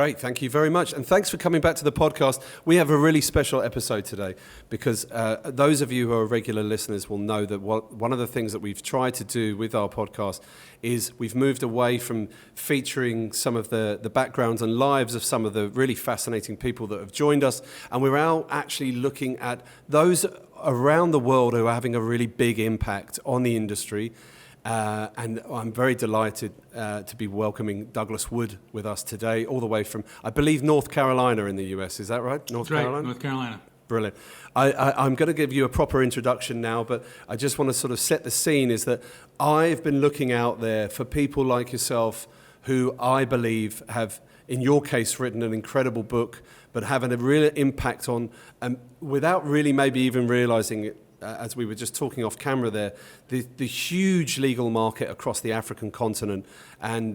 Great, thank you very much. And thanks for coming back to the podcast. We have a really special episode today because those of you who are regular listeners will know that one of the things that we've tried to do with our podcast is we've moved away from featuring some of the backgrounds and lives of some of the really fascinating people that have joined us. And we're now actually looking at those around the world who are having a really big impact on the industry. And I'm very delighted to be welcoming Douglas Wood with us today, all the way from, I believe, North Carolina in the US. Is that right? That's right, North Carolina. Brilliant. I'm going to give you a proper introduction now, but I just want to sort of set the scene, is that I've been looking out there for people like yourself who I believe have, in your case, written an incredible book, but having a real impact on, without really maybe even realizing it, as we were just talking off camera there, the huge legal market across the African continent and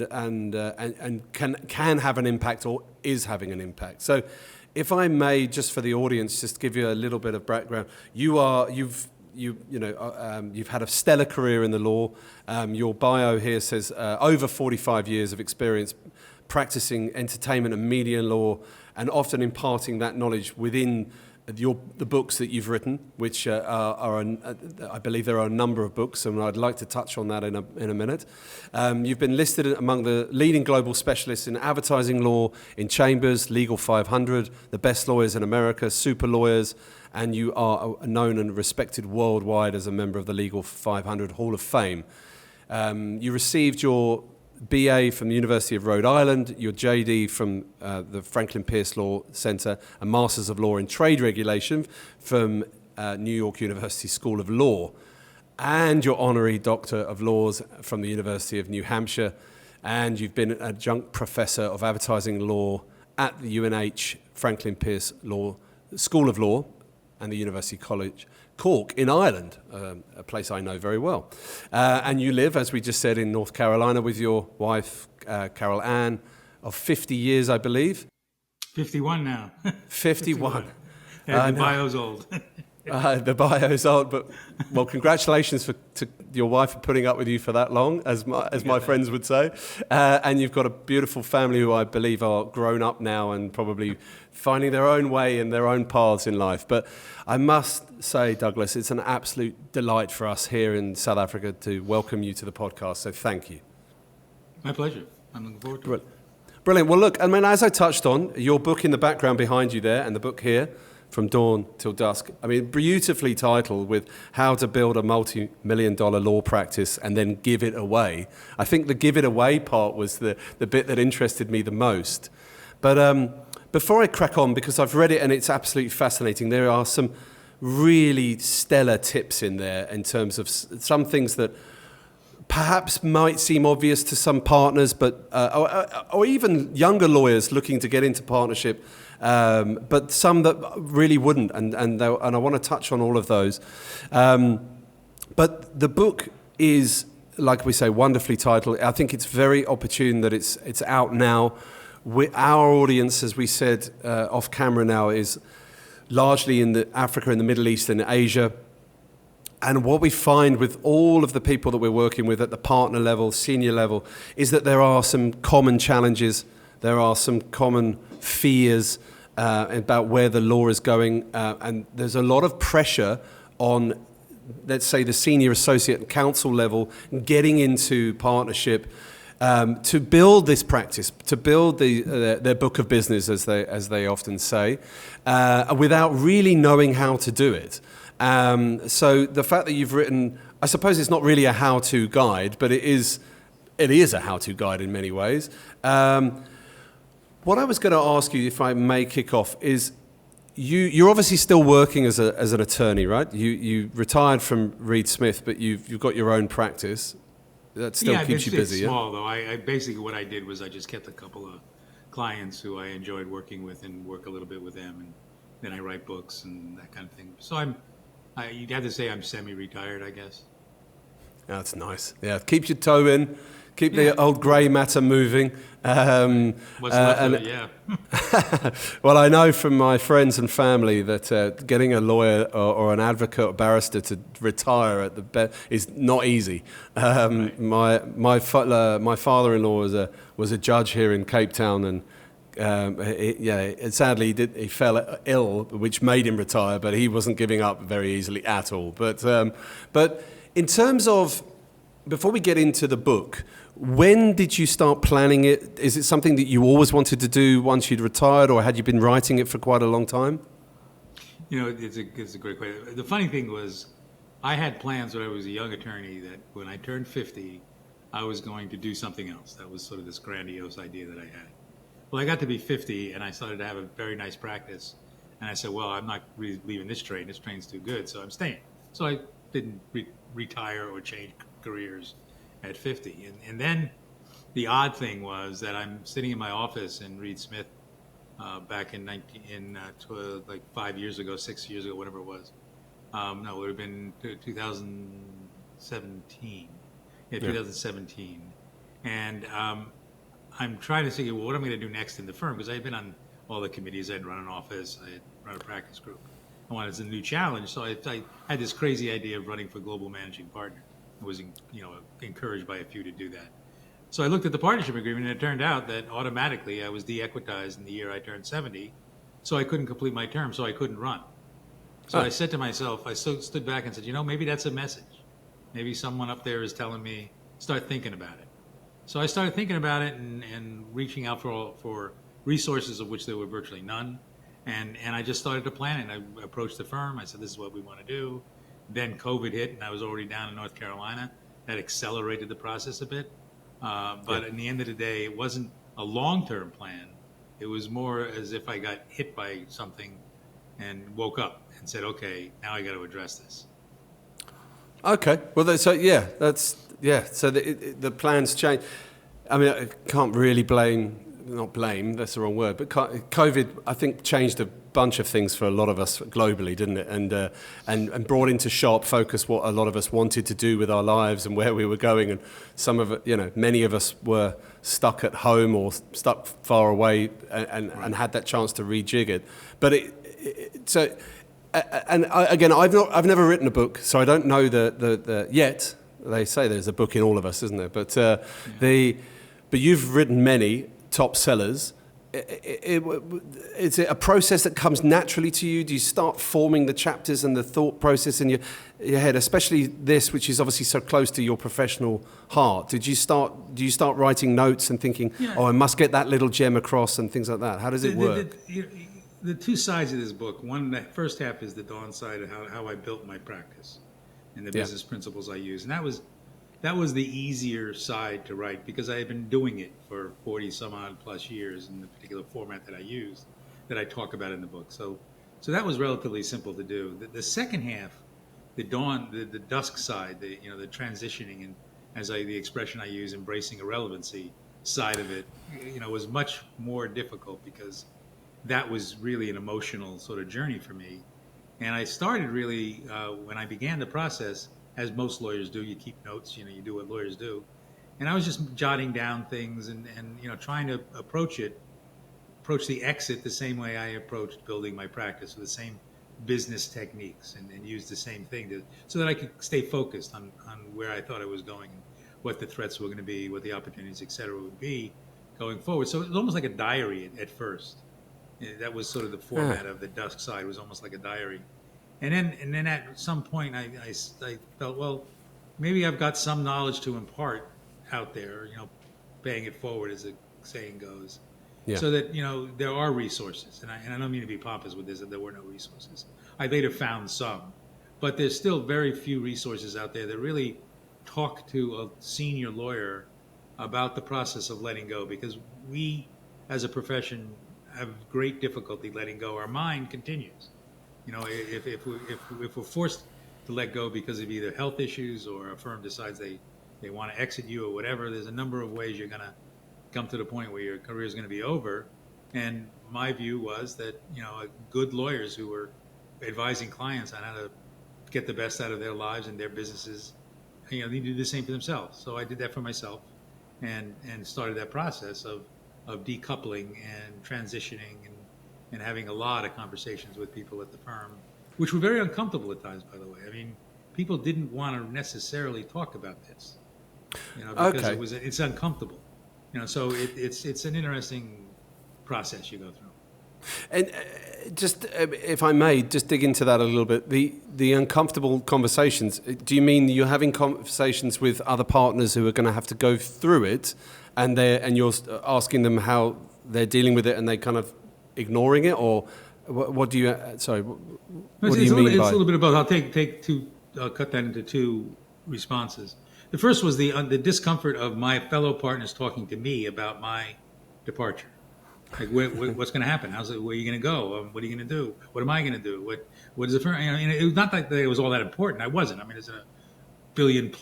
can have an impact or is having an impact. So if I may, just for the audience, just give you a little bit of background. You've had a stellar career in the law. Your bio here says over 45 years of experience practicing entertainment and media law, and often imparting that knowledge within the books that you've written, which I believe there are a number of books, and I'd like to touch on that in a minute. You've been listed among the leading global specialists in advertising law, in Chambers, Legal 500, the best lawyers in America, super lawyers, and you are known and respected worldwide as a member of the Legal 500 Hall of Fame. You received your BA from the University of Rhode Island, your JD from the Franklin Pierce Law Center, a Masters of Law in Trade Regulation from New York University School of Law, and your Honorary Doctor of Laws from the University of New Hampshire, and you've been an adjunct professor of advertising law at the UNH Franklin Pierce Law School of Law and the University College Cork in Ireland, a place I know very well. And you live, as we just said, in North Carolina with your wife, Carol Ann, of 50 years, I believe. 51 now. 51. Yeah, the bio's old. The bio's old, but, well, congratulations to your wife for putting up with you for that long, as my friends would say. And you've got a beautiful family who I believe are grown up now and probably finding their own way and their own paths in life. But I must say, Douglas, it's an absolute delight for us here in South Africa to welcome you to the podcast. So thank you. My pleasure. I'm looking forward to it. Brilliant. Well, look, I mean, as I touched on, your book in the background behind you there and the book here, From Dawn Till Dusk, I mean, beautifully titled with how to build a multi-million-dollar law practice and then give it away. I think the give it away part was the bit that interested me the most. But before I crack on, because I've read it and it's absolutely fascinating, there are some really stellar tips in there in terms of some things that perhaps might seem obvious to some partners, but or even younger lawyers looking to get into partnership, but some that really wouldn't, and I want to touch on all of those. But the book is, like we say, wonderfully titled. I think it's very opportune that it's out now. Our audience, as we said off camera now, is largely in Africa, in the Middle East, and Asia. And what we find with all of the people that we're working with at the partner level, senior level, is that there are some common challenges, there are some common fears about where the law is going, and there's a lot of pressure on, let's say, the senior associate and counsel level getting into partnership to build this practice, to build their book of business, as they often say, without really knowing how to do it. So the fact that you've written, I suppose it's not really a how-to guide, but it is a how-to guide in many ways. What I was going to ask you, if I may kick off, is you're obviously still working as an attorney, right? You retired from Reed Smith, but you've got your own practice. That still keeps you busy, it's small, though. I basically, what I did was I just kept a couple of clients who I enjoyed working with and work a little bit with them, and then I write books and that kind of thing. So you'd have to say I'm semi-retired, I guess. That's nice. Yeah, keep your toe in, keep the old grey matter moving. What's left of it, yeah. Well, I know from my friends and family that getting a lawyer or an advocate or barrister to retire at the is not easy. Right. My father-in-law was a judge here in Cape Town, and Sadly, he fell ill, which made him retire, but he wasn't giving up very easily at all. But in terms of, before we get into the book, when did you start planning it? Is it something that you always wanted to do once you'd retired, or had you been writing it for quite a long time? It's a great question. The funny thing was, I had plans when I was a young attorney that when I turned 50, I was going to do something else. That was sort of this grandiose idea that I had. Well, I got to be 50, and I started to have a very nice practice. And I said, well, I'm not really leaving this train. This train's too good, so I'm staying. So I didn't retire or change careers at 50. And then the odd thing was that I'm sitting in my office in Reed Smith back in like 5 years ago, 6 years ago, whatever it was. No, it would have been 2017. Yeah, 2017. And I'm trying to think, well, what am I going to do next in the firm? Because I had been on all the committees. I had run an office. I had run a practice group. I wanted a new challenge. So I had this crazy idea of running for global managing partner. I was encouraged by a few to do that. So I looked at the partnership agreement, and it turned out that automatically I was de-equitized in the year I turned 70. So I couldn't complete my term, so I couldn't run. So I said to myself, I stood back and said, maybe that's a message. Maybe someone up there is telling me, start thinking about it. So I started thinking about it and reaching out for resources, of which there were virtually none. And I just started to plan it. I approached the firm. I said, this is what we want to do. Then COVID hit, and I was already down in North Carolina. That accelerated the process a bit. But in the end of the day, it wasn't a long-term plan. It was more as if I got hit by something and woke up and said, okay, now I got to address this. Okay. Well, so the plans change. I mean, I can't really not blame, that's the wrong word, but COVID, I think, changed a bunch of things for a lot of us globally, didn't it? And brought into sharp focus what a lot of us wanted to do with our lives and where we were going. And some of it, many of us were stuck at home or stuck far away and had that chance to rejig it. But I've never written a book, so I don't know the yet. They say there's a book in all of us, isn't there? But but you've written many top sellers. Is it a process that comes naturally to you? Do you start forming the chapters and the thought process in your head, especially this, which is obviously so close to your professional heart? Do you start writing notes and thinking, I must get that little gem across and things like that? How does it work? The two sides of this book, the first half is the dawn side of how I built my practice and the business principles I use. And that was the easier side to write because I had been doing it for 40 some odd plus years in the particular format that I used, that I talk about in the book. So that was relatively simple to do. The second half, the dusk side, the transitioning and the expression I use, embracing irrelevancy side of it, was much more difficult because that was really an emotional sort of journey for me. And I started really, when I began the process, as most lawyers do, you keep notes, you do what lawyers do. And I was just jotting down things and trying to approach the exit the same way I approached building my practice, with the same business techniques and use the same thing so that I could stay focused on where I thought I was going, and what the threats were going to be, what the opportunities, et cetera, would be going forward. So it was almost like a diary at first. That was sort of the format of the Dusk side, was almost like a diary. And then at some point I felt, well, maybe I've got some knowledge to impart out there, paying it forward, as the saying goes, so that, there are resources. And I don't mean to be pompous with this, that there were no resources. I later found some, but there's still very few resources out there that really talk to a senior lawyer about the process of letting go, because we, as a profession, have great difficulty letting go. Our mind continues. If we're forced to let go because of either health issues or a firm decides they want to exit you or whatever, there's a number of ways you're going to come to the point where your career is going to be over. And my view was that, good lawyers who were advising clients on how to get the best out of their lives and their businesses, they need to do the same for themselves. So I did that for myself and started that process of decoupling and transitioning and having a lot of conversations with people at the firm, which were very uncomfortable at times, by the way. I mean, people didn't want to necessarily talk about this, because it's uncomfortable. So it's an interesting process you go through. And just, if I may, just dig into that a little bit. The uncomfortable conversations. Do you mean you're having conversations with other partners who are going to have to go through it, and you're asking them how they're dealing with it, and they kind of ignoring it, or what do you? Sorry, what do you mean by? It's a little bit of both. I'll cut that into two responses. The first was the discomfort of my fellow partners talking to me about my departure. Like, what's going to happen? Where are you going to go? What are you going to do? What am I going to do? What is the firm? It was not like it was all that important. I wasn't. I mean, it's a $1 billion+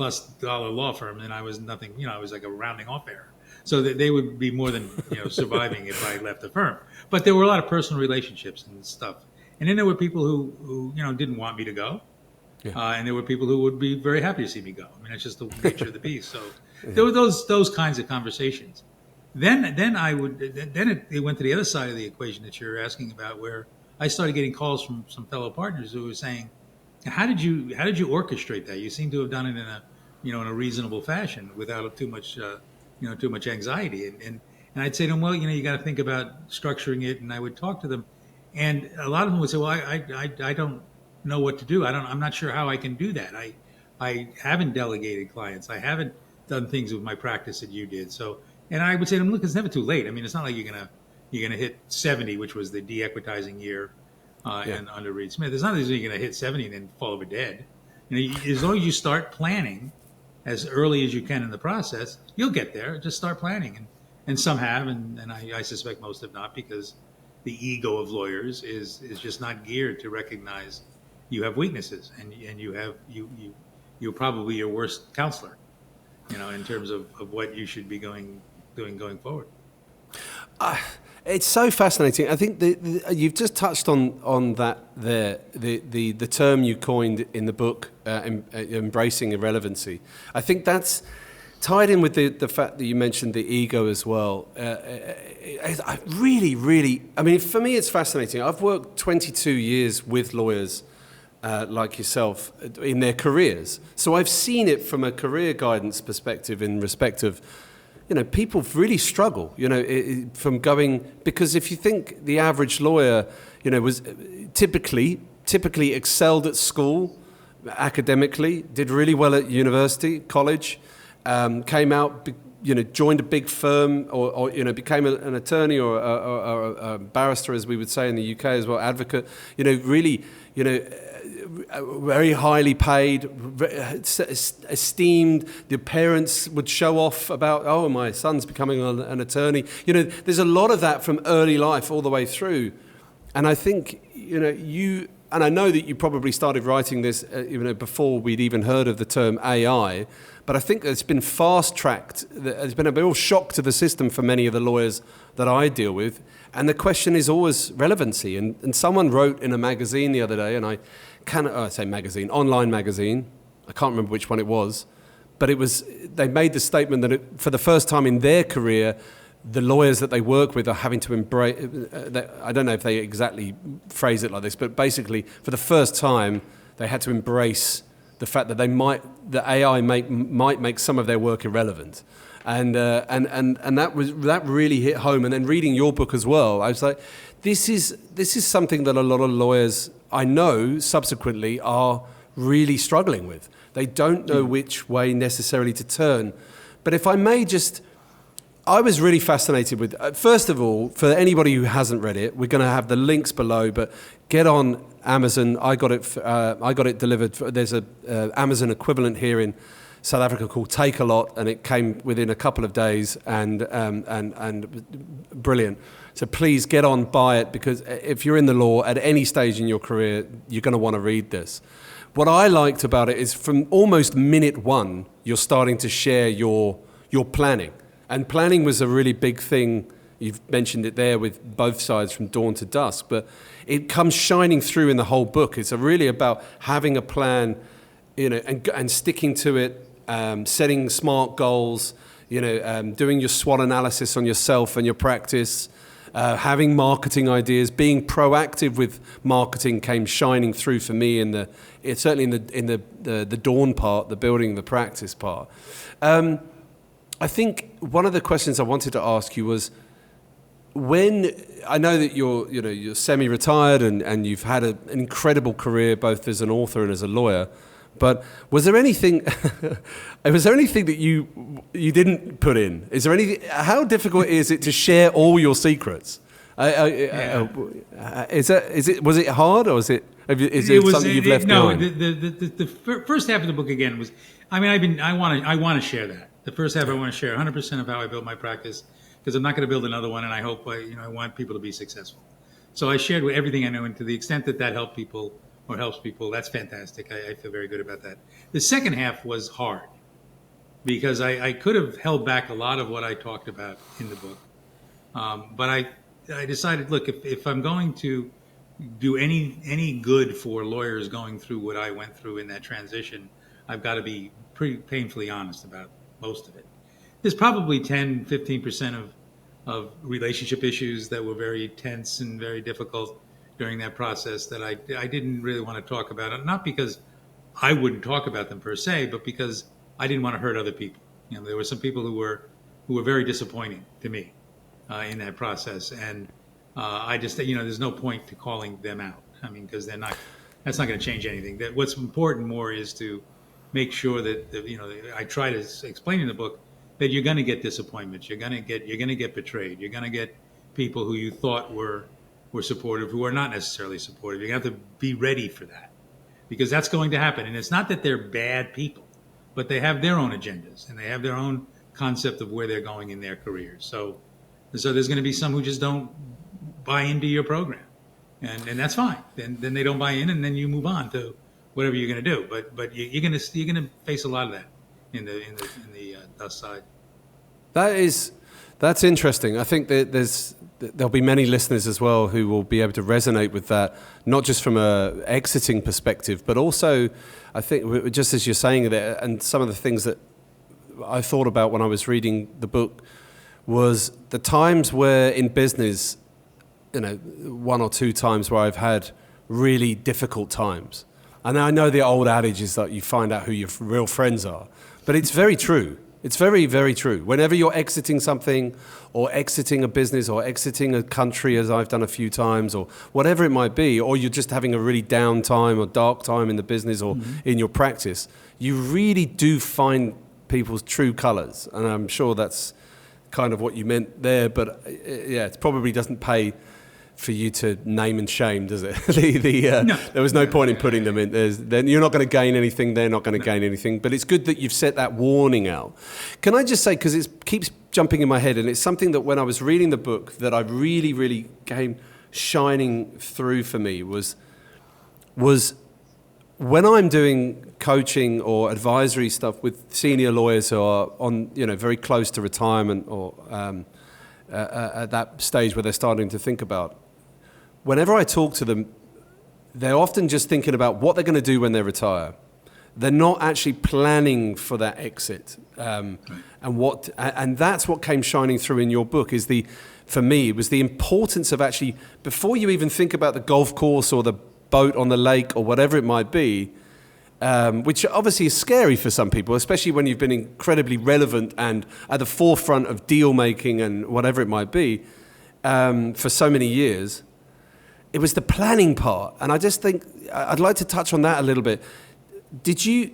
law firm, and I was nothing. I was like a rounding off error. So that they would be more than surviving if I left the firm. But there were a lot of personal relationships and stuff. And then there were people who didn't want me to go, and there were people who would be very happy to see me go. I mean, it's just the nature of the beast. So there were those kinds of conversations. Then it went to the other side of the equation that you're asking about, where I started getting calls from some fellow partners who were saying, "How did you orchestrate that? You seem to have done it in a reasonable fashion without too much anxiety." And I'd say to them, "Well, you got to think about structuring it." And I would talk to them, and a lot of them would say, "Well, I don't know what to do. I'm not sure how I can do that. I haven't delegated clients. I haven't done things with my practice that you did." So. And I would say to them, look, it's never too late. I mean, it's not like you're gonna hit 70, which was the de-equitizing year and under Reed Smith. It's not as if you're gonna hit 70 and then fall over dead. As long as you start planning as early as you can in the process, you'll get there. Just start planning, and some have, and I suspect most have not, because the ego of lawyers is just not geared to recognize you have weaknesses, and you're probably your worst counselor, in terms of what you should be doing going forward. It's so fascinating. I think you've just touched on that there, the term you coined in the book, embracing irrelevancy. I think that's tied in with the fact that you mentioned the ego as well. I really, I mean, for me, it's fascinating. I've worked 22 years with lawyers like yourself in their careers. So I've seen it from a career guidance perspective in respect of, people really struggle, from going, because if you think the average lawyer, was typically excelled at school, academically, did really well at university, college, came out, joined a big firm or became an attorney or a barrister, as we would say in the UK as well, advocate, really, very highly paid, esteemed. The parents would show off about, oh, my son's becoming an attorney. There's a lot of that from early life all the way through. And I think, and I know that you probably started writing this before we'd even heard of the term AI, but I think it's been fast-tracked. There's been a real shock to the system for many of the lawyers that I deal with. And the question is always relevancy. And someone wrote in a magazine the other day, and I say magazine, online magazine, I can't remember which one it was, but they made the statement that for the first time in their career, the lawyers that they work with are having to embrace, I don't know if they exactly phrase it like this, but basically for the first time, they had to embrace the fact that the AI might make some of their work irrelevant. And that really hit home. And then reading your book as well, I was like, this is something that a lot of lawyers I know subsequently are really struggling with. They don't know which way necessarily to turn. But if I may I was really fascinated with, first of all, for anybody who hasn't read it, we're going to have the links below, but get on Amazon. I got it delivered. There's a Amazon equivalent here in South Africa called Take a Lot, and it came within a couple of days, and brilliant. So please get on, buy it, because if you're in the law at any stage in your career, you're going to want to read this. What I liked about it is from almost minute one, you're starting to share your planning. And planning was a really big thing. You've mentioned it there with both sides from dawn to dusk, but it comes shining through in the whole book. It's really about having a plan, and sticking to it, setting smart goals, doing your SWOT analysis on yourself and your practice, having marketing ideas, being proactive with marketing came shining through for me certainly in the dawn part, the building the practice part. I think one of the questions I wanted to ask you was, when I know that you're semi-retired and you've had an incredible career both as an author and as a lawyer, but was there anything that you didn't put in? Is there anything? How difficult is it to share all your secrets? Was it hard, or is it something you've left behind? The first half of the book again was, I want to share that. The first half I want to share 100% of how I built my practice, because I'm not going to build another one, and I hope I want people to be successful. So I shared with everything I know, and to the extent that helped people or helps people, that's fantastic. I feel very good about that. The second half was hard because I could have held back a lot of what I talked about in the book, but I decided, look, if I'm going to do any good for lawyers going through what I went through in that transition, I've got to be pretty painfully honest about most of it. There's probably 10, 15% of relationship issues that were very tense and very difficult during that process that I didn't really want to talk about. Not because I wouldn't talk about them per se, but because I didn't want to hurt other people. There were some people who were very disappointing to me in that process, and I just, there's no point to calling them out. Because that's not going to change anything. What's important more is to make sure that I try to explain in the book that you're going to get disappointments. You're going to get betrayed. You're going to get people who you thought were supportive who are not necessarily supportive. You have to be ready for that, because that's going to happen. And it's not that they're bad people, but they have their own agendas and they have their own concept of where they're going in their careers. So there's going to be some who just don't buy into your program, and that's fine. Then they don't buy in, and then you move on to whatever you're going to do. But you're going to face a lot of that in the Dusk side. That's interesting. I think that there'll be many listeners as well who will be able to resonate with that, not just from a exiting perspective, but also, I think, just as you're saying there, and some of the things that I thought about when I was reading the book was the times where in business, one or two times where I've had really difficult times. And I know the old adage is that you find out who your real friends are, but it's very true. It's very, very true. Whenever you're exiting something or exiting a business or exiting a country, as I've done a few times, or whatever it might be, or you're just having a really down time or dark time in the business or in your practice, you really do find people's true colors. And I'm sure that's kind of what you meant there, but it probably doesn't pay for you to name and shame, does it? No. There was no point in putting them in. Then you're not going to gain anything. They're not going to gain anything. But it's good that you've set that warning out. Can I just say, because it keeps jumping in my head, and it's something that when I was reading the book that I really, really came shining through for me was when I'm doing coaching or advisory stuff with senior lawyers who are on, very close to retirement or at that stage where they're starting to think about. Whenever I talk to them, they're often just thinking about what they're going to do when they retire. They're not actually planning for that exit. And that's what came shining through in your book for me, it was the importance of actually, before you even think about the golf course or the boat on the lake or whatever it might be, which obviously is scary for some people, especially when you've been incredibly relevant and at the forefront of deal making and whatever it might be for so many years. It was the planning part, and I just think I'd like to touch on that a little bit. Did you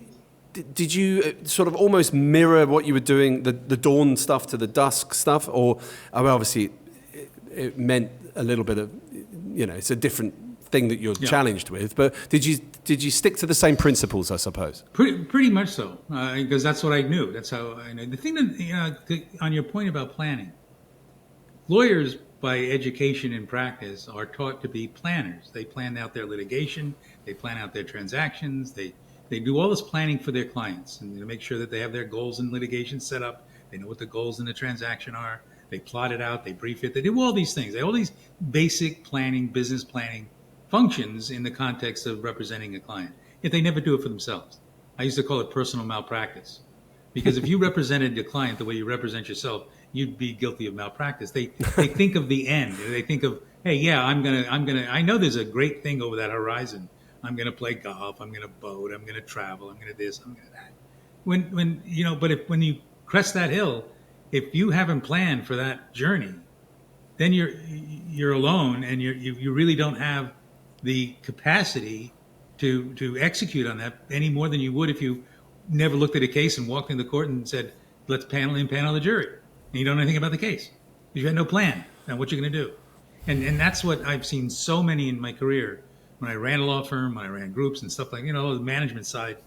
sort of almost mirror what you were doing, the dawn stuff to the dusk stuff, or obviously it meant a little bit of, it's a different thing that you're challenged with, but did you stick to the same principles, I suppose? Pretty much so, because that's what I knew. That's how I know. The thing that, on your point about planning, lawyers by education and practice are taught to be planners. They plan out their litigation, they plan out their transactions, they do all this planning for their clients and to make sure that they have their goals in litigation set up, they know what the goals in the transaction are, they plot it out, they brief it, they do all these things. They all these basic planning, business planning functions in the context of representing a client. Yet they never do it for themselves. I used to call it personal malpractice. Because if you represented your client the way you represent yourself, you'd be guilty of malpractice. They think of the end. They think of, hey, yeah, I know there's a great thing over that horizon. I'm gonna play golf, I'm gonna boat, I'm gonna travel, I'm gonna this, I'm gonna that. When you crest that hill, if you haven't planned for that journey, then you're alone, and you really don't have the capacity to execute on that any more than you would if you never looked at a case and walked into court and said, let's impanel the jury. And you don't know anything about the case. You had no plan on what you're going to do. And that's what I've seen so many in my career. When I ran a law firm, when I ran groups and stuff like, the management side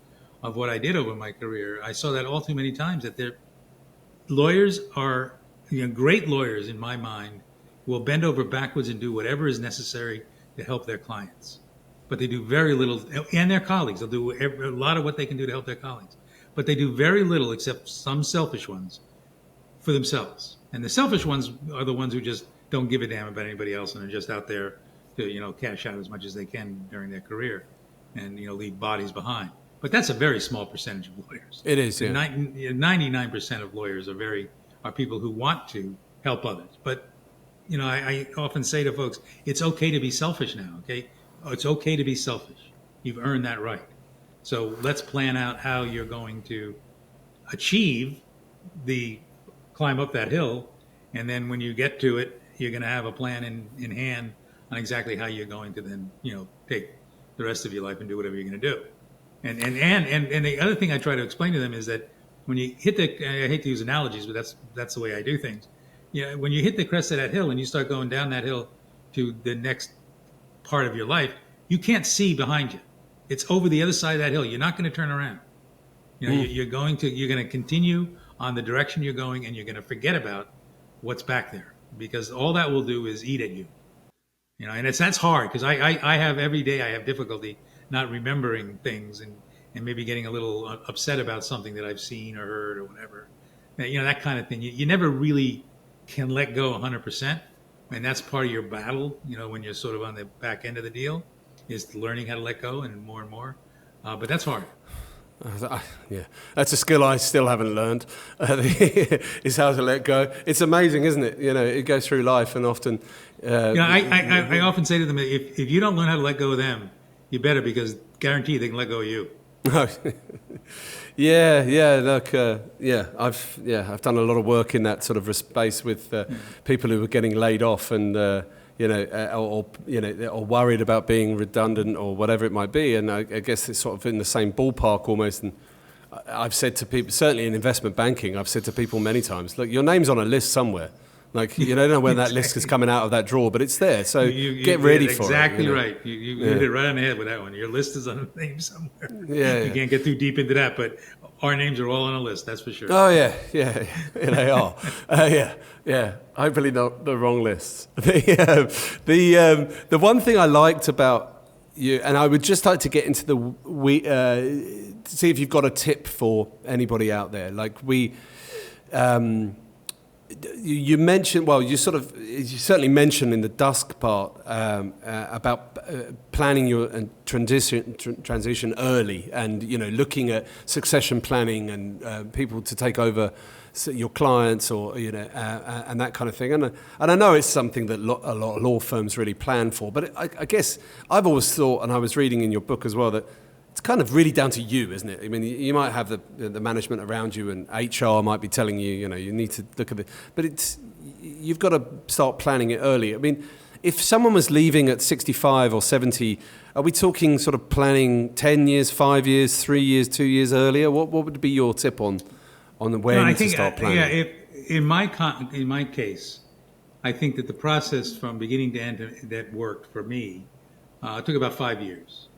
of what I did over my career, I saw that all too many times, that lawyers are, great lawyers in my mind, will bend over backwards and do whatever is necessary to help their clients. But they do very little, and their colleagues. They'll do a lot of what they can do to help their colleagues. But they do very little, except some selfish ones, for themselves. And the selfish ones are the ones who just don't give a damn about anybody else and are just out there to, cash out as much as they can during their career and, leave bodies behind. But that's a very small percentage of lawyers. It is, yeah. 99% of lawyers are people who want to help others. But, I often say to folks, it's okay to be selfish now, okay? It's okay to be selfish. You've earned that right. So let's plan out how you're going to achieve climb up that hill. And then when you get to it, you're going to have a plan in hand on exactly how you're going to then, take the rest of your life and do whatever you're going to do. And the other thing I try to explain to them is that when you hit I hate to use analogies, but that's the way I do things. When you hit the crest of that hill and you start going down that hill to the next part of your life, you can't see behind you. It's over the other side of that hill. You're not going to turn around. You're going to continue on the direction you're going, and you're going to forget about what's back there, because all that will do is eat at you. And that's hard, because I have every day I have difficulty not remembering things and maybe getting a little upset about something that I've seen or heard or whatever. That kind of thing. You never really can let go 100%. And that's part of your battle, when you're sort of on the back end of the deal, is learning how to let go and more. But that's hard. Yeah, that's a skill I still haven't learned, is how to let go. It's amazing, isn't it? It goes through life, and often... I often say to them, if you don't learn how to let go of them, you better, because guarantee they can let go of you. Yeah. Look, I've done a lot of work in that sort of space with people who were getting laid off, and or worried about being redundant or whatever it might be. And I guess it's sort of in the same ballpark almost. And I've said to people, certainly in investment banking, I've said to people many times, look, your name's on a list somewhere. Like, you don't know when that list is coming out of that drawer, but it's there. So get ready for it. Exactly right. You hit it right on the head with that one. Your list is on a name somewhere. Yeah. You can't get too deep into that, but our names are all on a list, that's for sure. Oh, yeah, they are. Yeah. Hopefully not the wrong lists. The one thing I liked about you, and I would just like to get into see if you've got a tip for anybody out there. Like you mentioned, you certainly mentioned in the Dusk part about planning your transition early, and looking at succession planning and people to take over your clients, or and that kind of thing. And I know it's something that a lot of law firms really plan for. But I guess I've always thought, and I was reading in your book as well, that it's kind of really down to you, isn't it? I mean, you might have the management around you, and HR might be telling you, you need to look at it. But you've got to start planning it early. I mean, if someone was leaving at 65 or 70, are we talking sort of planning 10 years, 5 years, 3 years, 2 years earlier? What would be your tip on when to start planning? Yeah, in my case, I think that the process from beginning to end that worked for me took about 5 years.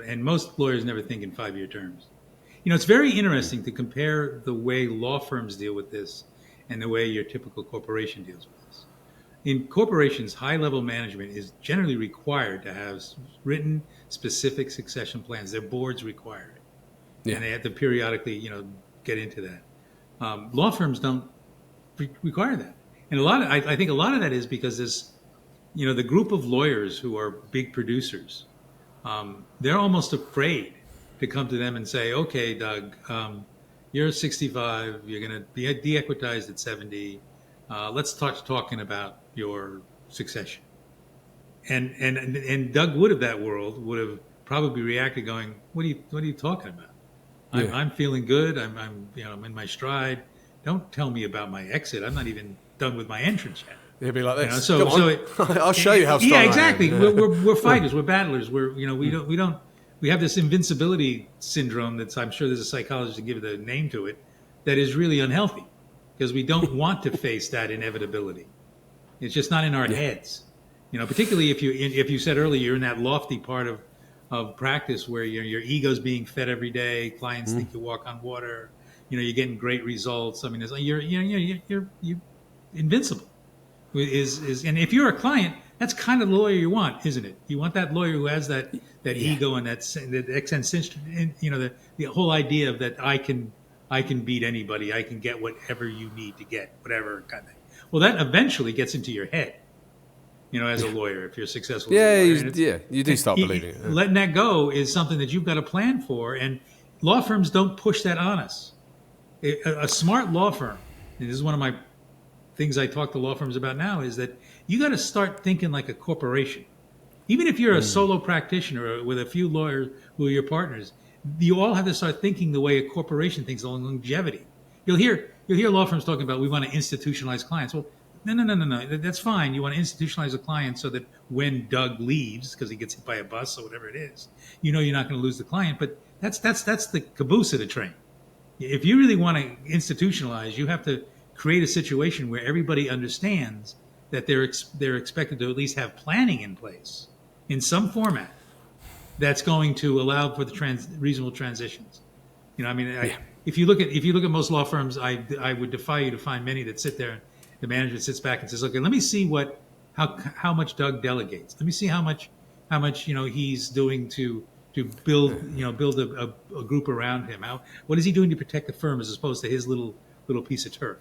And most lawyers never think in 5-year terms. It's very interesting to compare the way law firms deal with this and the way your typical corporation deals with this. In corporations, high-level management is generally required to have written, specific succession plans. Their boards require it. Yeah. And they have to periodically, get into that. Law firms don't require that. And I think a lot of that is because this, the group of lawyers who are big producers, they're almost afraid to come to them and say, okay, Doug, you're 65, you're going to be de-equitized at 70. Let's start talking about your succession. And Doug Wood of that world would have probably reacted going, what are you talking about? I'm feeling good. I'm in my stride. Don't tell me about my exit. I'm not even done with my entrance yet. He'll be like You know, this. so Come on. I'll show you how strong Yeah, exactly. I am. We're fighters. We're battlers. We have this invincibility syndrome that's, I'm sure there's a psychologist to give it a name to it, that is really unhealthy because we don't want to face that inevitability. It's just not in our heads. You know, particularly if you said earlier you're in that lofty part of practice where your ego's being fed every day, clients think you walk on water, you know, you're getting great results. I mean, it's like you're invincible. And if you're a client, that's kind of the lawyer you want, isn't it? You want that lawyer who has that ego and that existential, you know, the whole idea of that I can beat anybody, I can get whatever you need to get, whatever kind of thing. Well, that eventually gets into your head, you know, as a lawyer, if you're successful. You do start believing it. Letting that go is something that you've got to plan for, and law firms don't push that on us. A smart law firm, and this is one of my things I talk to law firms about now, is that you got to start thinking like a corporation. Even if you're a solo practitioner with a few lawyers who are your partners, you all have to start thinking the way a corporation thinks on longevity. You'll hear law firms talking about we want to institutionalize clients. Well, no. That's fine. You want to institutionalize a client so that when Doug leaves because he gets hit by a bus or whatever it is, you know you're not going to lose the client. But that's the caboose of the train. If you really want to institutionalize, you have to create a situation where everybody understands that they're expected to at least have planning in place in some format that's going to allow for the reasonable transitions. You know, I mean, if you look at most law firms, I would defy you to find many that sit there. The manager sits back and says, "Okay, let me see how much Doug delegates. Let me see how much you know he's doing to build a group around him. What is he doing to protect the firm as opposed to his little piece of turf?"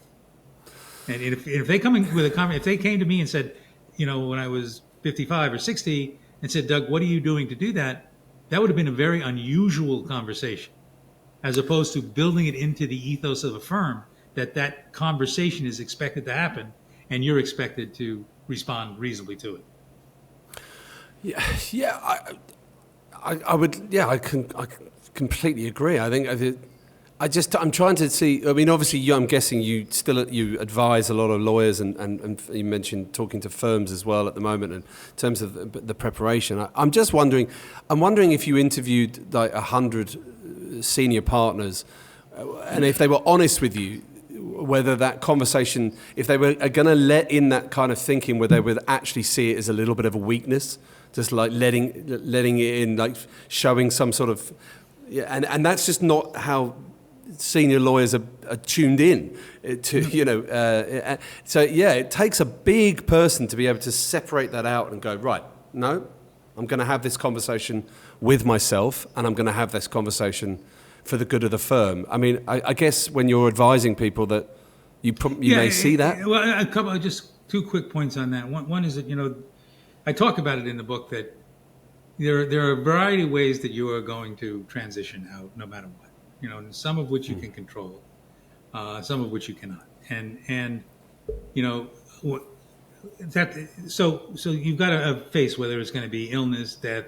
And if they come in with a comment, if they came to me and said, you know, when I was 55 or 60, and said, "Doug, what are you doing to do that?" That would have been a very unusual conversation, as opposed to building it into the ethos of a firm that conversation is expected to happen, and you're expected to respond reasonably to it. I completely agree. I think I'm trying to see. I mean, obviously, I'm guessing you advise a lot of lawyers, and you mentioned talking to firms as well at the moment in terms of the preparation. I'm just wondering. I'm wondering if you interviewed like 100 senior partners, and if they were honest with you, whether that conversation, if they were going to let in that kind of thinking, where they would actually see it as a little bit of a weakness, just like letting it in, like showing some sort of, and that's just not how senior lawyers are tuned in to, you know. So it takes a big person to be able to separate that out and go, right, no, I'm going to have this conversation with myself, and I'm going to have this conversation for the good of the firm. I mean, I guess when you're advising people that you may see that. Well, just 2 quick points on that. One is that, you know, I talk about it in the book that there are a variety of ways that you are going to transition out, no matter what. You know, some of which you can control, some of which you cannot. And you know, so you've got to face whether it's going to be illness, death,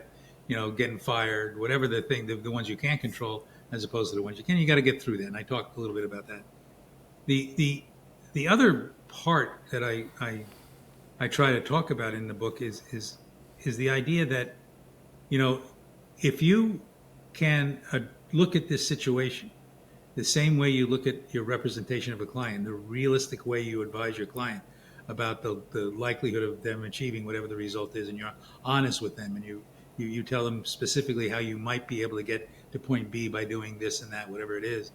you know, getting fired, whatever the ones you can't control, as opposed to the ones you can. You got to get through that. And I talked a little bit about that. The other part that I try to talk about in the book is the idea that, you know, if you can look at this situation the same way you look at your representation of a client, the realistic way you advise your client about the likelihood of them achieving whatever the result is, and you're honest with them, and you tell them specifically how you might be able to get to point B by doing this and that, whatever it is.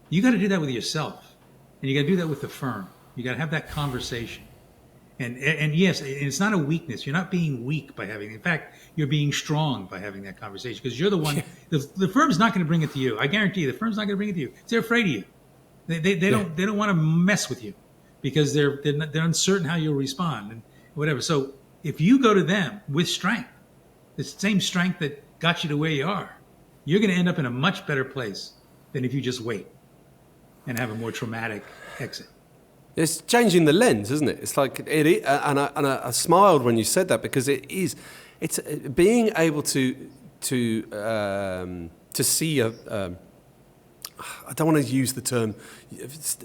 You got to do that with yourself, and you got to do that with the firm. You got to have that conversation. And yes, it's not a weakness. You're not being weak by having it. In fact, you're being strong by having that conversation, because you're the one. The firm's not going to bring it to you. I guarantee you, the firm's not going to bring it to you. They're afraid of you. They don't want to mess with you because they're uncertain how you'll respond and whatever. So if you go to them with strength, the same strength that got you to where you are, you're going to end up in a much better place than if you just wait and have a more traumatic exit. It's changing the lens, isn't it? It's like and I smiled when you said that, because it is. It's being able to see a I don't want to use the term, it's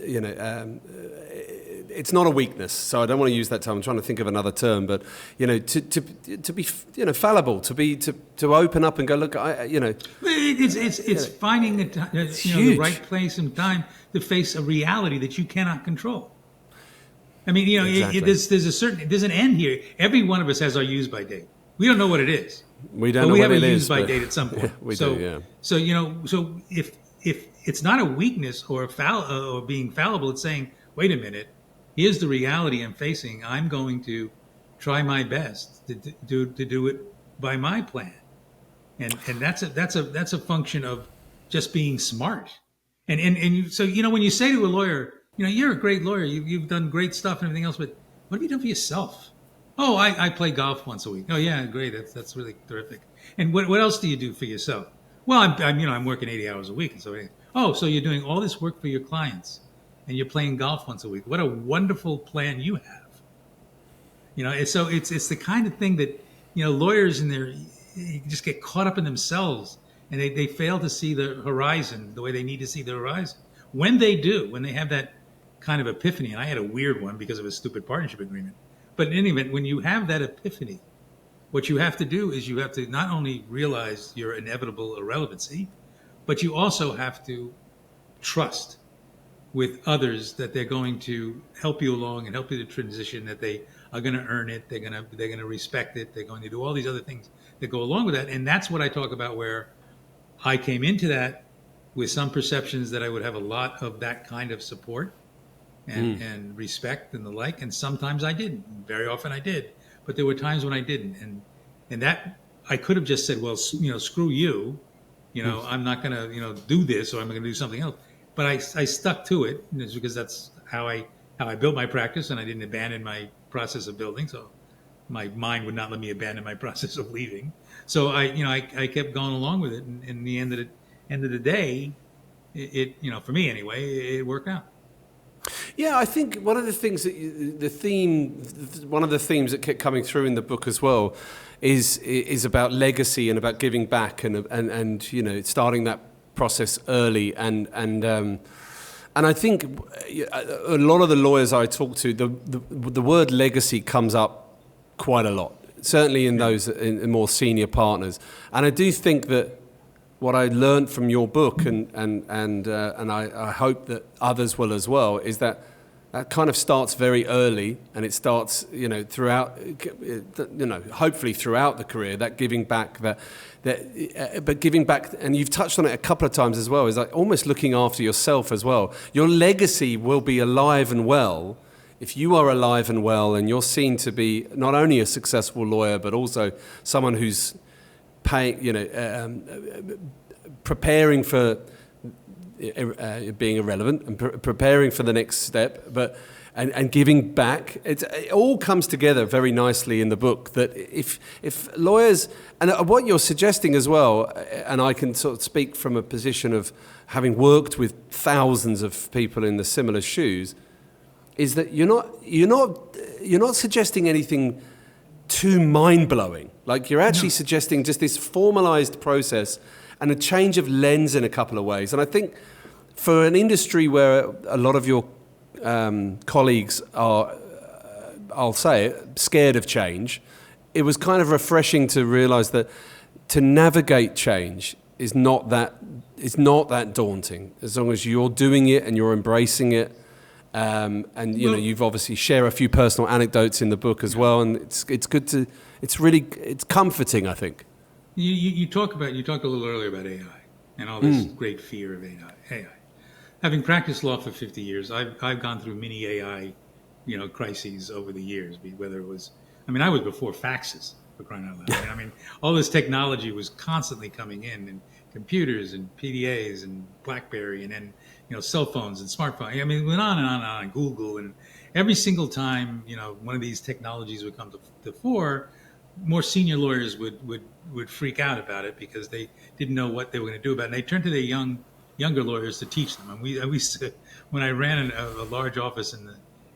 not a weakness, so I don't want to use that term. I'm trying to think of another term, but to be fallible, to open up and go, look, It's finding the right place and time to face a reality that you cannot control. I mean, Exactly. there's an end here. Every one of us has our use by date. We don't know what it is. We don't but know we what have it a is. use by date at some point. Yeah, we do, yeah. So so if it's not a weakness or or being fallible, it's saying, wait a minute, here's the reality I'm facing. I'm going to try my best to do it by my plan, and that's a function of just being smart. So when you say to a lawyer, you're a great lawyer, you've done great stuff and everything else, but what have you done for yourself? Oh, I play golf once a week. Oh yeah, great. That's really terrific. And what else do you do for yourself? Well, I'm working 80 hours a week, and so you're doing all this work for your clients, and you're playing golf once a week. What a wonderful plan you have. And so it's the kind of thing that lawyers just get caught up in themselves, and they fail to see the horizon the way they need to see the horizon. When they have that kind of epiphany, and I had a weird one because of a stupid partnership agreement. But in any event, when you have that epiphany, what you have to do is you have to not only realize your inevitable irrelevancy, but you also have to trust with others that they're going to help you along and help you to transition, that they are going to earn it, they're going to respect it, they're going to do all these other things that go along with that. And that's what I talk about, where I came into that with some perceptions that I would have a lot of that kind of support and respect and the like, and sometimes I didn't. Very often I did, but there were times when I didn't, and that I could have just said, well, screw you, I'm not going to do this, or I'm going to do something else. But I stuck to it, and it's because that's how I built my practice, and I didn't abandon my process of building. So my mind would not let me abandon my process of leaving. So I kept going along with it, and in the end of the day, it for me anyway, it worked out. Yeah, I think one of the things one of the themes that kept coming through in the book as well is about legacy and about giving back and starting that process early and I think a lot of the lawyers I talk to, the word legacy comes up quite a lot, certainly in those in more senior partners, and I do think that what I learned from your book, and I hope that others will as well, is that kind of starts very early, and it starts, throughout, hopefully throughout the career. That giving back, but giving back, and you've touched on it a couple of times as well, is like almost looking after yourself as well. Your legacy will be alive and well if you are alive and well, and you're seen to be not only a successful lawyer, but also someone who's preparing for being irrelevant and preparing for the next step, and giving back. It all comes together very nicely in the book. That if lawyers, and what you're suggesting as well, and I can sort of speak from a position of having worked with thousands of people in the similar shoes, is that you're not suggesting anything too mind-blowing. Like, you're actually suggesting just this formalized process and a change of lens in a couple of ways. And I think for an industry where a lot of your colleagues are, I'll say it, scared of change, it was kind of refreshing to realize that to navigate change is not that daunting, as long as you're doing it and you're embracing it. You've obviously share a few personal anecdotes in the book as well, and it's good to, it's comforting, I think. You talked a little earlier about AI and all this great fear of AI. Having practiced law for 50 years, I've gone through many AI, crises over the years. Whether it was, I was before faxes, for crying out loud. All this technology was constantly coming in, and computers and PDAs and BlackBerry, and then cell phones and smartphones. It went on and on and on. Google, and every single time one of these technologies would come to the fore, more senior lawyers would freak out about it because they didn't know what they were going to do about it. And they turned to their younger lawyers to teach them. And we used to, when I ran a large office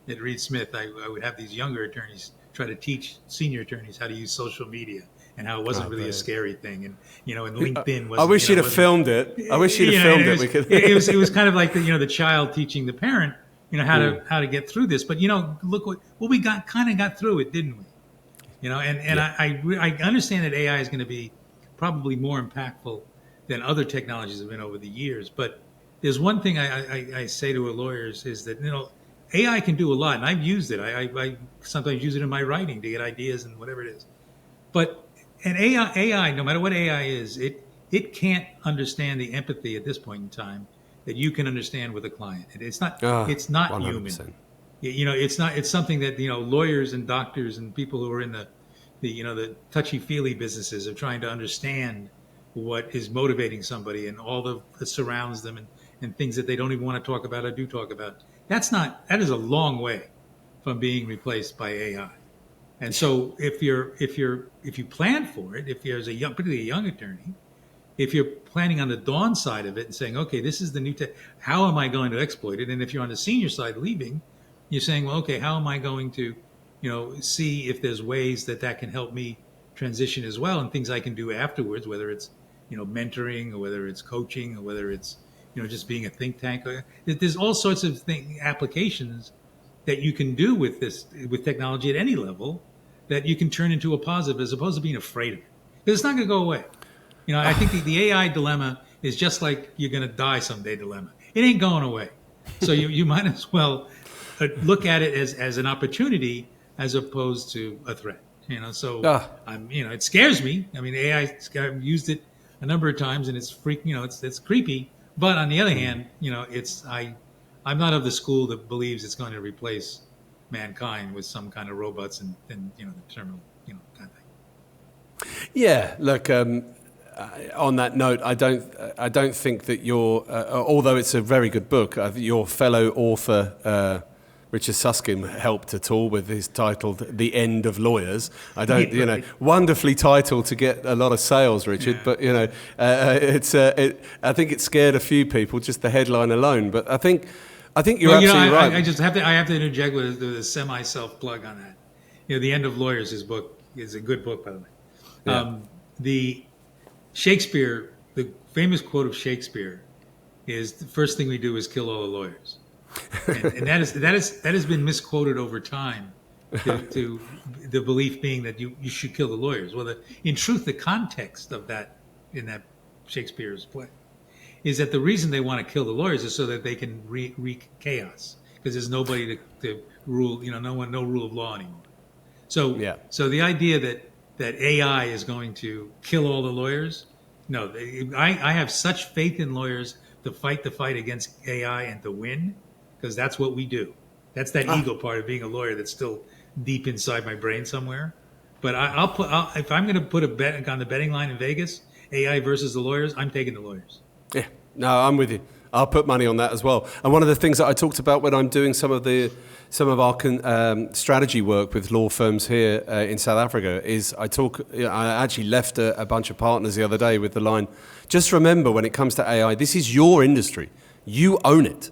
at Reed Smith, I would have these younger attorneys try to teach senior attorneys how to use social media and how it wasn't really a scary thing, and and LinkedIn wasn't. I wish you'd have filmed it. I wish you'd have filmed it. We could. it was kind of like the child teaching the parent how to get through this. But look what we got through it, didn't we? I understand that AI is going to be probably more impactful than other technologies have been over the years. But there's one thing I say to our lawyers is that AI can do a lot, and I've used it. I sometimes use it in my writing to get ideas and whatever it is. But an AI, no matter what AI is, it can't understand the empathy at this point in time that you can understand with a client. It's not 100%. Human. It's something that lawyers and doctors and people who are in the touchy-feely businesses of trying to understand what is motivating somebody and all that surrounds them and things that they don't even want to talk about or do talk about. That is a long way from being replaced by AI. And so if you plan for it, if you're particularly a young attorney, if you're planning on the dawn side of it and saying, okay, this is the new tech, how am I going to exploit it? And if you're on the senior side leaving, you're saying, well, okay, how am I going to, see if there's ways that can help me transition as well, and things I can do afterwards, whether it's, mentoring, or whether it's coaching, or whether it's, just being a think tank. There's all sorts of applications that you can do with technology at any level that you can turn into a positive, as opposed to being afraid of it. Because it's not going to go away. I think the AI dilemma is just like you're going to die someday dilemma. It ain't going away. So you might as well look at it as an opportunity as opposed to a threat. It scares me. I mean, AI, I've used it a number of times, and it's it's creepy. But on the other hand, I'm not of the school that believes it's going to replace mankind with some kind of robots and the terminal kind of thing. Yeah, look. On that note, I don't think that although it's a very good book, your fellow author Richard Susskind helped at all with his title "The End of Lawyers." I don't, wonderfully titled to get a lot of sales, Richard. Yeah. But I think it scared a few people, just the headline alone. But I think you're absolutely right. I have to interject with a semi self plug on that. "The End of Lawyers," his book is a good book, by the way. Yeah. The Shakespeare, the famous quote of Shakespeare is, "The first thing we do is kill all the lawyers," and that has been misquoted over time to the belief being that you should kill the lawyers. Well, in truth, the context of that in that Shakespeare's play is that the reason they want to kill the lawyers is so that they can wreak chaos, because there's nobody to rule, no rule of law anymore. So the idea that AI is going to kill all the lawyers, no. I have such faith in lawyers to fight the fight against AI and to win, because that's what we do. That's that ego part of being a lawyer that's still deep inside my brain somewhere. But if I'm going to put a bet on the betting line in Vegas, AI versus the lawyers, I'm taking the lawyers. Yeah, no, I'm with you. I'll put money on that as well. And one of the things that I talked about when I'm doing some of our strategy work with law firms here in South Africa is I actually left a bunch of partners the other day with the line, just remember, when it comes to AI, this is your industry. You own it.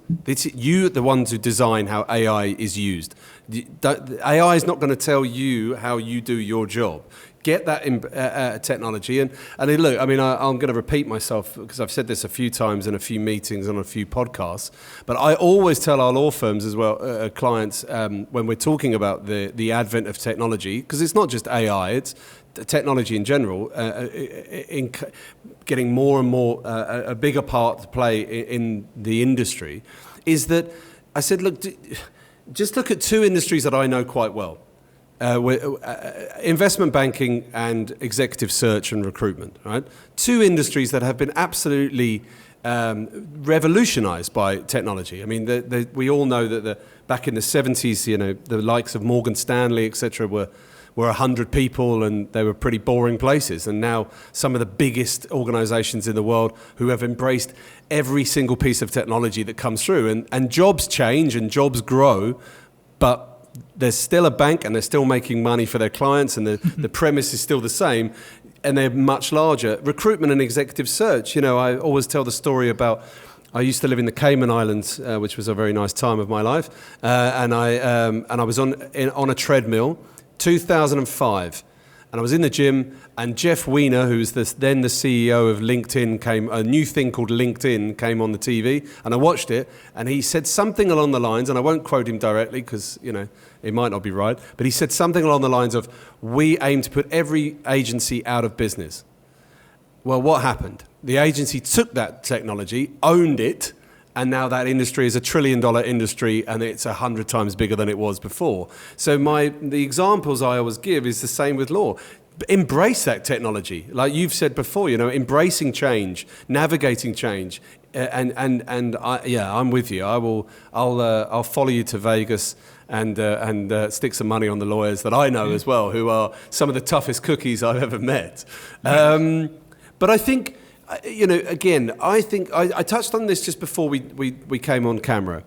You're the ones who design how AI is used. AI is not going to tell you how you do your job. Get that in technology. And look, I mean, I'm going to repeat myself because I've said this a few times in a few meetings on a few podcasts, but I always tell our law firms as well, clients, when we're talking about the advent of technology, because it's not just AI, it's technology in general, in getting more and more a bigger part to play in the industry, is that I said, look, just look at two industries that I know quite well. Investment banking and executive search and recruitment, right? Two industries that have been absolutely revolutionized by technology. I mean, we all know that back in the 70s, the likes of Morgan Stanley, etc., were 100 people, and they were pretty boring places. And now some of the biggest organizations in the world who have embraced every single piece of technology that comes through. And jobs change and jobs grow, but there's still a bank and they're still making money for their clients, and the premise is still the same, and they're much larger. Recruitment and executive search, I always tell the story about, I used to live in the Cayman Islands, which was a very nice time of my life, and I was on a treadmill, 2005, and I was in the gym, and Jeff Weiner, who's then the CEO of LinkedIn, a new thing called LinkedIn came on the TV, and I watched it, and he said something along the lines, and I won't quote him directly because, it might not be right, but he said something along the lines of, we aim to put every agency out of business. Well, what happened? The agency took that technology, owned it, and now that industry is $1 trillion industry, and it's 100 times bigger than it was before. So the examples I always give is the same with law. Embrace that technology, like you've said before. Embracing change, navigating change, I'm with you. I'll follow you to Vegas and stick some money on the lawyers that I know as well, who are some of the toughest cookies I've ever met. But I think. I think I touched on this just before we came on camera.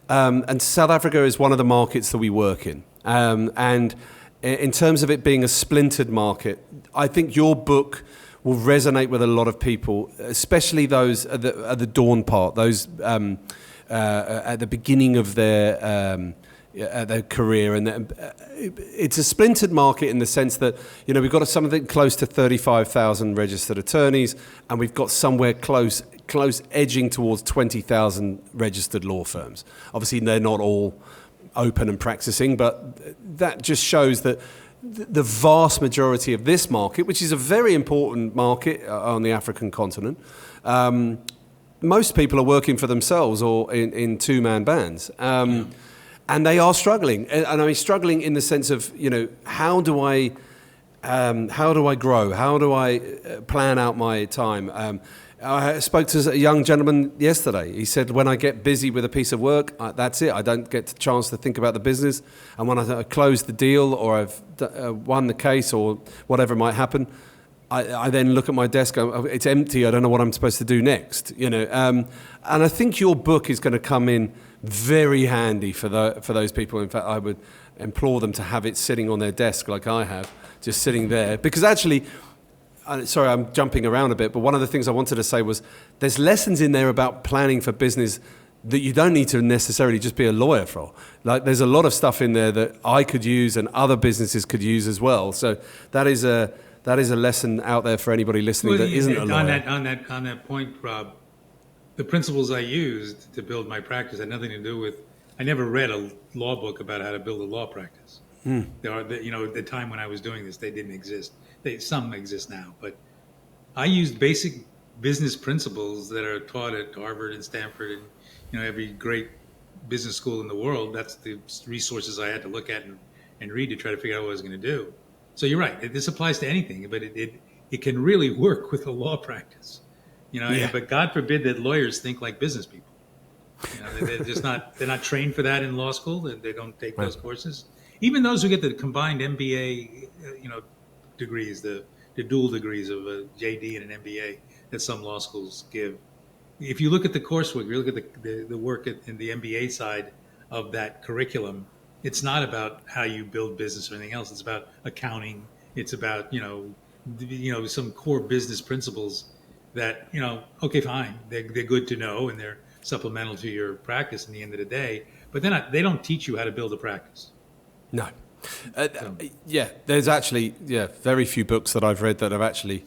And South Africa is one of the markets that we work in. And in terms of it being a splintered market, I think your book will resonate with a lot of people, especially those at the dawn part, those at the beginning of their career. And it's a splintered market in the sense that, we've got something close to 35,000 registered attorneys, and we've got somewhere close edging towards 20,000 registered law firms. Obviously, they're not all open and practicing, but that just shows that the vast majority of this market, which is a very important market on the African continent, most people are working for themselves or in two-man bands. And they are struggling, and I mean struggling in the sense of, how do I grow? How do I plan out my time? I spoke to a young gentleman yesterday. He said, when I get busy with a piece of work, that's it. I don't get a chance to think about the business. And when I close the deal or I've won the case or whatever might happen, I then look at my desk, it's empty, I don't know what I'm supposed to do next. And I think your book is going to come in very handy for those people. In fact, I would implore them to have it sitting on their desk like I have, just sitting there. Because actually, sorry, I'm jumping around a bit, but one of the things I wanted to say was there's lessons in there about planning for business that you don't need to necessarily just be a lawyer for. Like, there's a lot of stuff in there that I could use and other businesses could use as well. So that is a lesson out there for anybody listening that isn't a lawyer. On that point, Rob, the principles I used to build my practice had nothing to do with. I never read a law book about how to build a law practice. There are, at the time when I was doing this, they didn't exist. Some exist now, but I used basic business principles that are taught at Harvard and Stanford and every great business school in the world. That's the resources I had to look at and read to try to figure out what I was going to do. So you're right. This applies to anything, but it can really work with a law practice. But God forbid that lawyers think like business people. They're not trained for that in law school. They don't take those courses. Even those who get the combined MBA, degrees, the dual degrees of a JD and an MBA that some law schools give. If you look at the coursework, you look at the work in the MBA side of that curriculum, it's not about how you build business or anything else. It's about accounting. It's about, some core business principles that, okay, fine. They're good to know and they're supplemental to your practice in the end of the day, but they don't teach you how to build a practice. No. There's actually, very few books that I've read that have actually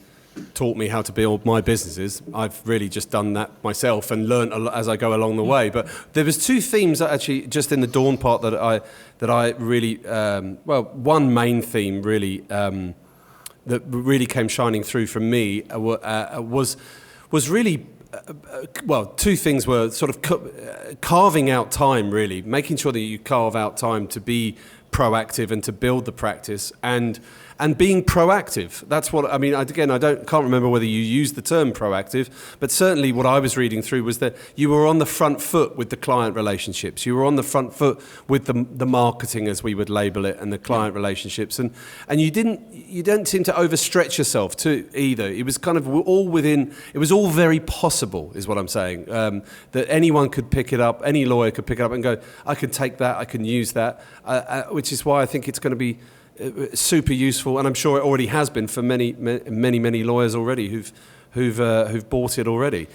taught me how to build my businesses. I've really just done that myself and learned as I go along the way. But there was two themes that actually, just in the dawn part, that I really, one main theme really, that really came shining through from me was really, two things were sort of carving out time, really, making sure that you carve out time to be proactive and to build the practice and being proactive. That's what I mean. Again, can't remember whether you used the term proactive, but certainly what I was reading through was that you were on the front foot with the client relationships. You were on the front foot with the marketing, as we would label it, and the client relationships. And you didn't seem to overstretch yourself too either. It was kind of all within. It was all very possible, is what I'm saying. That anyone could pick it up. Any lawyer could pick it up and go, I can take that. I can use that. Which is why I think it's going to be super useful, and I'm sure it already has been for many lawyers already who've bought it already.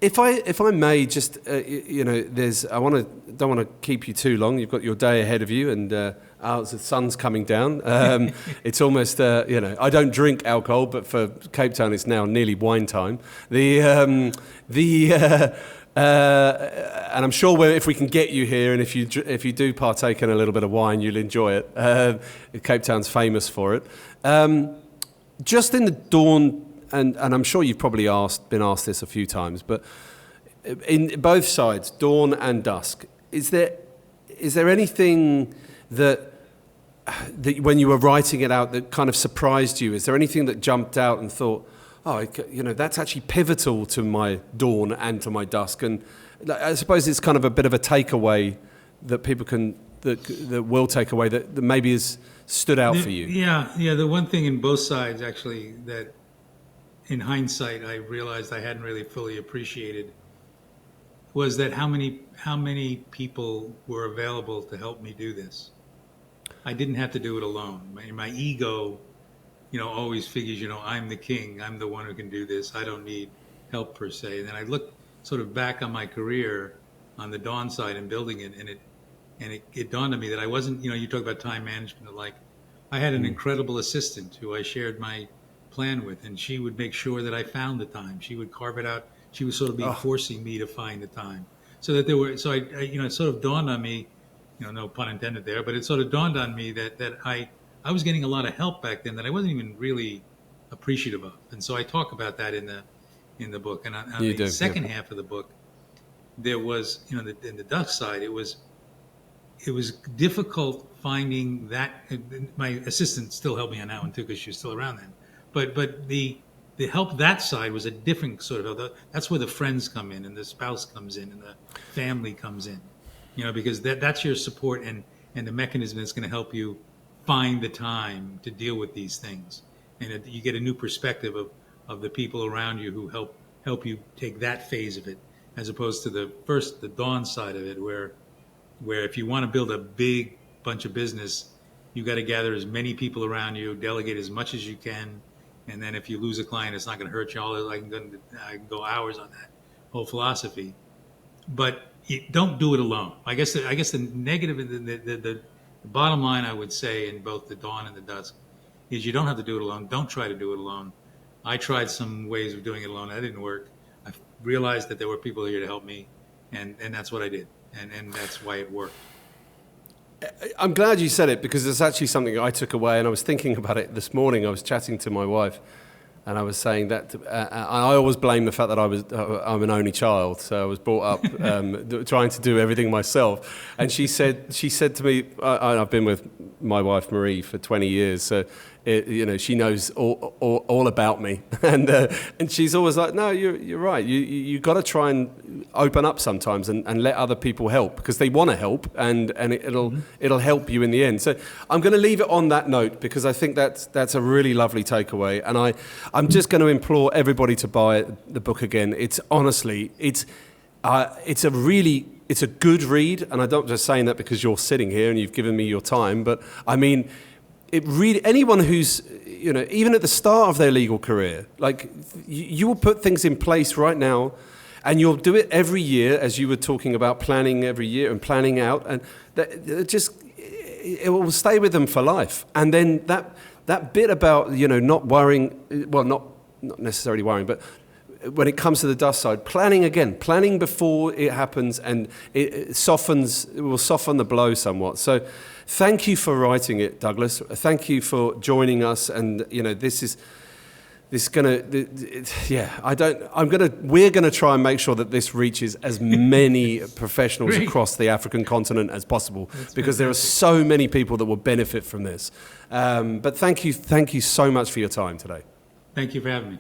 If I may, just don't want to keep you too long. You've got your day ahead of you, and The sun's coming down. It's almost, I don't drink alcohol, but for Cape Town, it's now nearly wine time. And I'm sure if we can get you here, and if you do partake in a little bit of wine, you'll enjoy it. Cape Town's famous for it. Just in the dawn, and I'm sure you've probably been asked this a few times, but in both sides, dawn and dusk, is there anything that when you were writing it out that kind of surprised you? Is there anything that jumped out and thought, oh, that's actually pivotal to my dawn and to my dusk? And I suppose it's kind of a bit of a takeaway that people that will take away that maybe has stood out for you. Yeah. The one thing in both sides, actually, that in hindsight I realized I hadn't really fully appreciated was that how many people were available to help me do this. I didn't have to do it alone. My ego, always figures, I'm the king. I'm the one who can do this. I don't need help per se. And then I looked sort of back on my career on the dawn side and building it, and it dawned on me that I wasn't, you talk about time management and like, I had an incredible assistant who I shared my plan with, and she would make sure that I found the time. She would carve it out. She would sort of be forcing me to find the time, so that it sort of dawned on me, no pun intended there, but it sort of dawned on me that I was getting a lot of help back then that I wasn't even really appreciative of. And so I talk about that in the book. And on the second half of the book, there was, in the Dusk side, it was difficult finding that. My assistant still helped me on that one too, because she was still around then. But the help that side was a different sort of. That's where the friends come in, and the spouse comes in, and the family comes in. Because that's your support and the mechanism that's going to help you find the time to deal with these things. And you get a new perspective of the people around you who help you take that phase of it, as opposed to the dawn side of it, where if you want to build a big bunch of business, you got to gather as many people around you, delegate as much as you can, and then if you lose a client, it's not going to hurt you. I can go hours on that whole philosophy, but don't do it alone. I guess the negative, the bottom line, I would say, in both the dawn and the dusk, is you don't have to do it alone. Don't try to do it alone. I tried some ways of doing it alone. That didn't work. I realized that there were people here to help me, and that's what I did, and that's why it worked. I'm glad you said it, because it's actually something I took away, and I was thinking about it this morning. I was chatting to my wife, and I was saying that I always blame the fact that I'm an only child, so I was brought up trying to do everything myself. And she said to me, I've been with my wife Marie for 20 years, so she knows all about me, and she's always like, no, you're right. You got to try and open up sometimes and let other people help, because they want to help, and it'll help you in the end. So I'm going to leave it on that note, because I think that's a really lovely takeaway, and I'm just going to implore everybody to buy the book again. It's honestly, it's a good read, and I'm not just saying that because you're sitting here and you've given me your time, but I mean, it really, anyone who's, even at the start of their legal career, like you will put things in place right now, and you'll do it every year, as you were talking about planning every year and planning out, and it will stay with them for life. And then that bit about, not worrying, well, not necessarily worrying, but when it comes to the Dusk side, planning before it happens, and it will soften the blow somewhat. So thank you for writing it, Douglas. Thank you for joining us. And, we're gonna try and make sure that this reaches as many professionals across the African continent as possible, because there are so many people that will benefit from this. But thank you so much for your time today. Thank you for having me.